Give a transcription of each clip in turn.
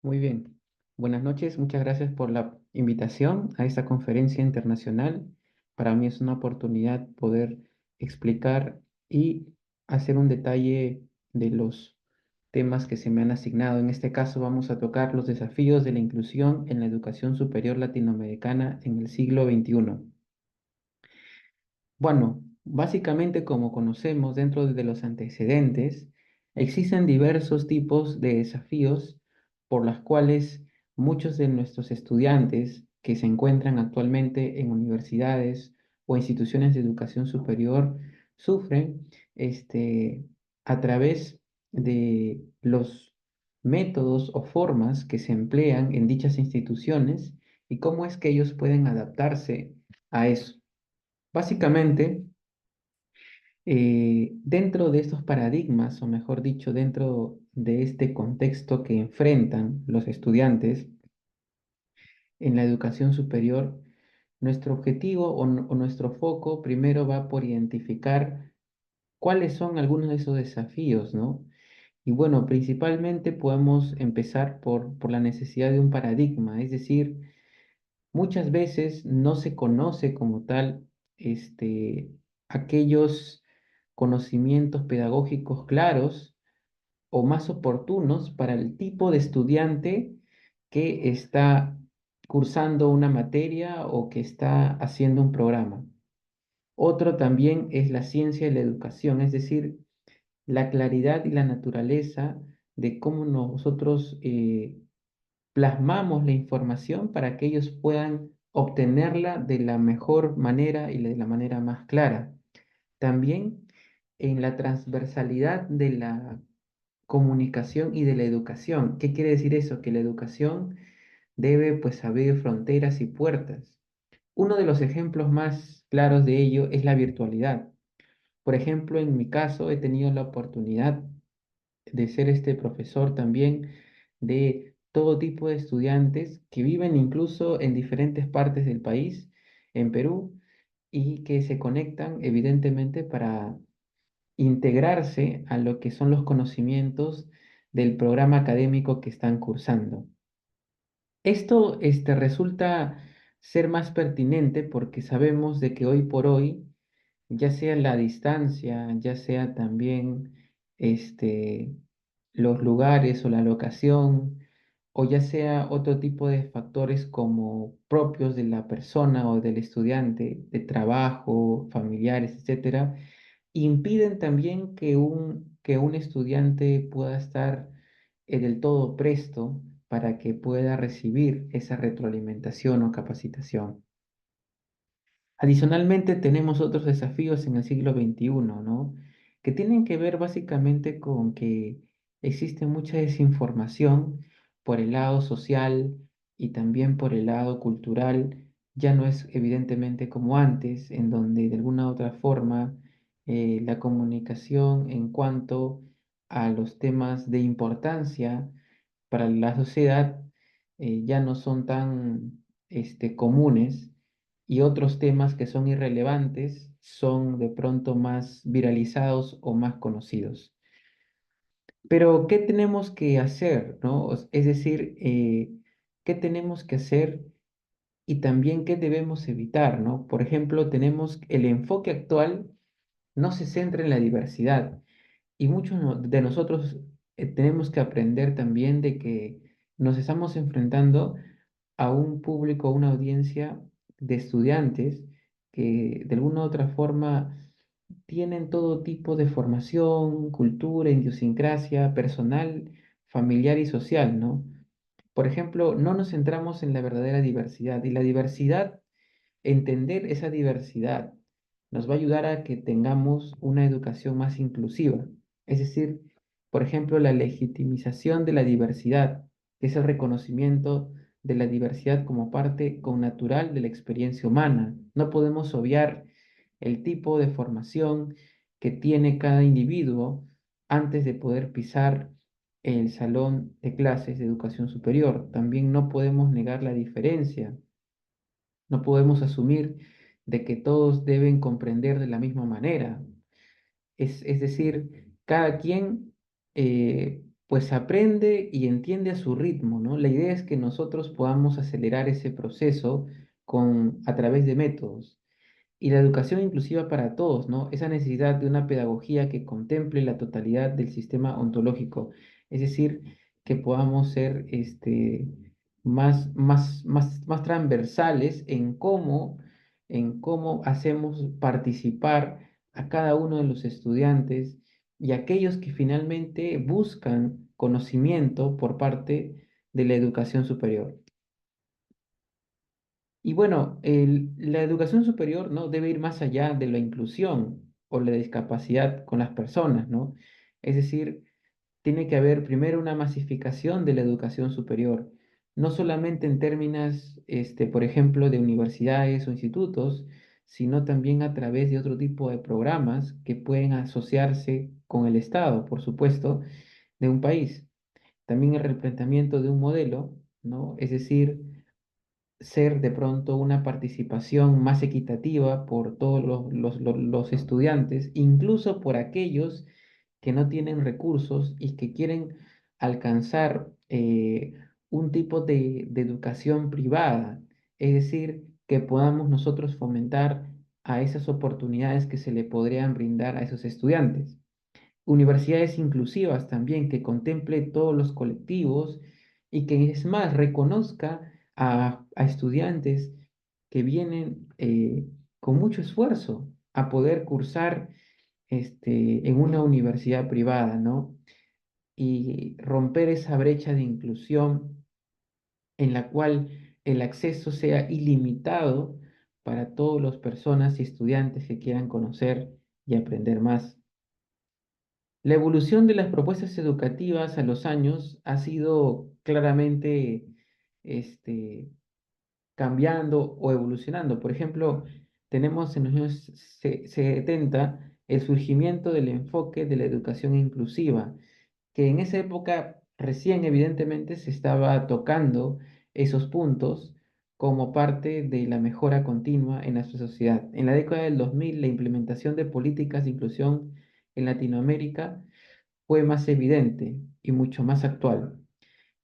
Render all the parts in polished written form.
Muy bien. Buenas noches. Muchas gracias por la invitación a esta conferencia internacional. Para mí es una oportunidad poder explicar y hacer un detalle de los temas que se me han asignado. En este caso vamos a tocar los desafíos de la inclusión en la educación superior latinoamericana en el siglo XXI. Bueno, básicamente como conocemos dentro de los antecedentes, existen diversos tipos de desafíos por las cuales muchos de nuestros estudiantes que se encuentran actualmente en universidades o instituciones de educación superior sufren a través de los métodos o formas que se emplean en dichas instituciones y cómo es que ellos pueden adaptarse a eso. Básicamente, dentro de estos paradigmas, o mejor dicho, dentro de este contexto que enfrentan los estudiantes en la educación superior, nuestro objetivo o nuestro foco primero va por identificar cuáles son algunos de esos desafíos, ¿no? Y bueno, principalmente podemos empezar por la necesidad de un paradigma, es decir, muchas veces no se conoce como tal aquellos conocimientos pedagógicos claros o más oportunos para el tipo de estudiante que está cursando una materia o que está haciendo un programa. Otro también es la ciencia y la educación, es decir, la claridad y la naturaleza de cómo nosotros plasmamos la información para que ellos puedan obtenerla de la mejor manera y de la manera más clara. También en la transversalidad de la comunicación y de la educación. ¿Qué quiere decir eso? Que la educación debe pues abrir fronteras y puertas. Uno de los ejemplos más claros de ello es la virtualidad. Por ejemplo, en mi caso he tenido la oportunidad de ser este profesor también de todo tipo de estudiantes que viven incluso en diferentes partes del país, en Perú, y que se conectan evidentemente para integrarse a lo que son los conocimientos del programa académico que están cursando. Esto resulta ser más pertinente porque sabemos de que hoy por hoy, ya sea la distancia, ya sea también este, los lugares o la locación, o ya sea otro tipo de factores como propios de la persona o del estudiante, de trabajo, familiares, etcétera, impiden también que un estudiante pueda estar del todo presto para que pueda recibir esa retroalimentación o capacitación. Adicionalmente, tenemos otros desafíos en el siglo XXI, ¿no? Que tienen que ver básicamente con que existe mucha desinformación por el lado social y también por el lado cultural. Ya no es evidentemente como antes, en donde de alguna u otra forma la comunicación en cuanto a los temas de importancia para la sociedad ya no son tan comunes y otros temas que son irrelevantes son de pronto más viralizados o más conocidos. Pero, ¿qué tenemos que hacer, no? Es decir, ¿qué tenemos que hacer y también qué debemos evitar, no? Por ejemplo, tenemos el enfoque actual no se centra en la diversidad y muchos de nosotros tenemos que aprender también de que nos estamos enfrentando a un público, a una audiencia de estudiantes que de alguna u otra forma tienen todo tipo de formación, cultura, idiosincrasia personal, familiar y social, ¿no? Por ejemplo, no nos centramos en la verdadera diversidad y la diversidad, entender esa diversidad nos va a ayudar a que tengamos una educación más inclusiva. Es decir, por ejemplo, la legitimización de la diversidad, que es el reconocimiento de la diversidad como parte connatural de la experiencia humana. No podemos obviar el tipo de formación que tiene cada individuo antes de poder pisar el salón de clases de educación superior. También no podemos negar la diferencia, no podemos asumir de que todos deben comprender de la misma manera. Es decir, cada quien pues aprende y entiende a su ritmo, ¿no? La idea es que nosotros podamos acelerar ese proceso a través de métodos. Y la educación inclusiva para todos, ¿no? Esa necesidad de una pedagogía que contemple la totalidad del sistema ontológico, es decir, que podamos ser más transversales en cómo hacemos participar a cada uno de los estudiantes y aquellos que finalmente buscan conocimiento por parte de la educación superior. Y bueno, la educación superior no debe ir más allá de la inclusión o la discapacidad con las personas, ¿no? Es decir, tiene que haber primero una masificación de la educación superior, no solamente en términos, por ejemplo, de universidades o institutos, sino también a través de otro tipo de programas que pueden asociarse con el Estado, por supuesto, de un país. También el replanteamiento de un modelo, ¿no? Es decir, ser de pronto una participación más equitativa por todos los estudiantes, incluso por aquellos que no tienen recursos y que quieren alcanzar un tipo de educación privada, es decir, que podamos nosotros fomentar a esas oportunidades que se le podrían brindar a esos estudiantes. Universidades inclusivas también, que contemple todos los colectivos y que es más, reconozca a estudiantes que vienen con mucho esfuerzo a poder cursar en una universidad privada, ¿no? Y romper esa brecha de inclusión en la cual el acceso sea ilimitado para todas las personas y estudiantes que quieran conocer y aprender más. La evolución de las propuestas educativas a los años ha sido claramente este, cambiando o evolucionando. Por ejemplo, tenemos en los años 70 el surgimiento del enfoque de la educación inclusiva, que en esa época recién evidentemente se estaba tocando esos puntos como parte de la mejora continua en nuestra sociedad. En la década del 2000, la implementación de políticas de inclusión en Latinoamérica fue más evidente y mucho más actual.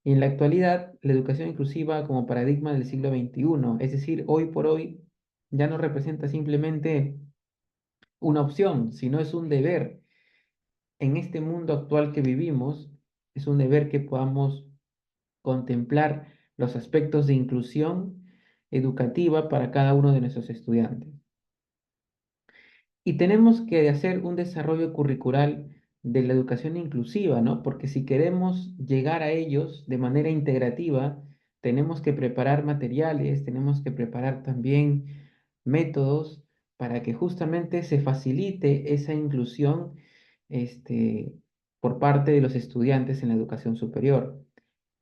En la actualidad, la educación inclusiva como paradigma del siglo XXI, es decir, hoy por hoy, ya no representa simplemente una opción, sino es un deber. En este mundo actual que vivimos, es un deber que podamos contemplar los aspectos de inclusión educativa para cada uno de nuestros estudiantes. Y tenemos que hacer un desarrollo curricular de la educación inclusiva, ¿no? Porque si queremos llegar a ellos de manera integrativa, tenemos que preparar materiales, tenemos que preparar también métodos para que justamente se facilite esa inclusión, este, por parte de los estudiantes en la educación superior.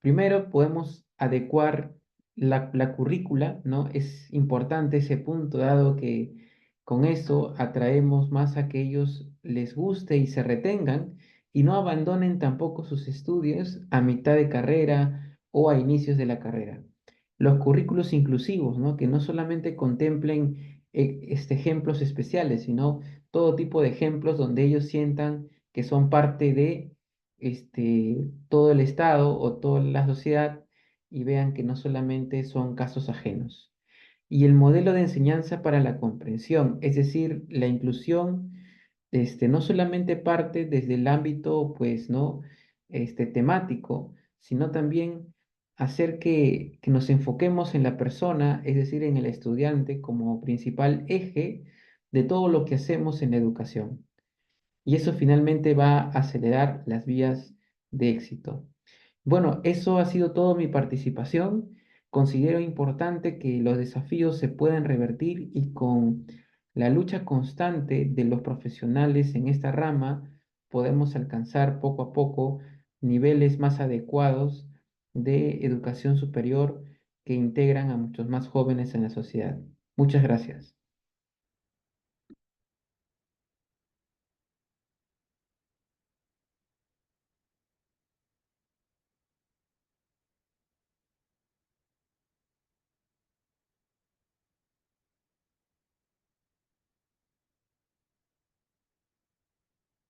Primero, podemos adecuar la currícula, ¿no? Es importante ese punto, dado que con eso atraemos más a que ellos les guste y se retengan y no abandonen tampoco sus estudios a mitad de carrera o a inicios de la carrera. Los currículos inclusivos, ¿no? Que no solamente contemplen ejemplos especiales, sino todo tipo de ejemplos donde ellos sientan que son parte de todo el Estado o toda la sociedad y vean que no solamente son casos ajenos. Y el modelo de enseñanza para la comprensión, es decir, la inclusión, no solamente parte desde el ámbito, pues, ¿no? Temático, sino también hacer que nos enfoquemos en la persona, es decir, en el estudiante como principal eje de todo lo que hacemos en la educación. Y eso finalmente va a acelerar las vías de éxito. Bueno, eso ha sido toda mi participación. Considero importante que los desafíos se puedan revertir y con la lucha constante de los profesionales en esta rama podemos alcanzar poco a poco niveles más adecuados de educación superior que integran a muchos más jóvenes en la sociedad. Muchas gracias.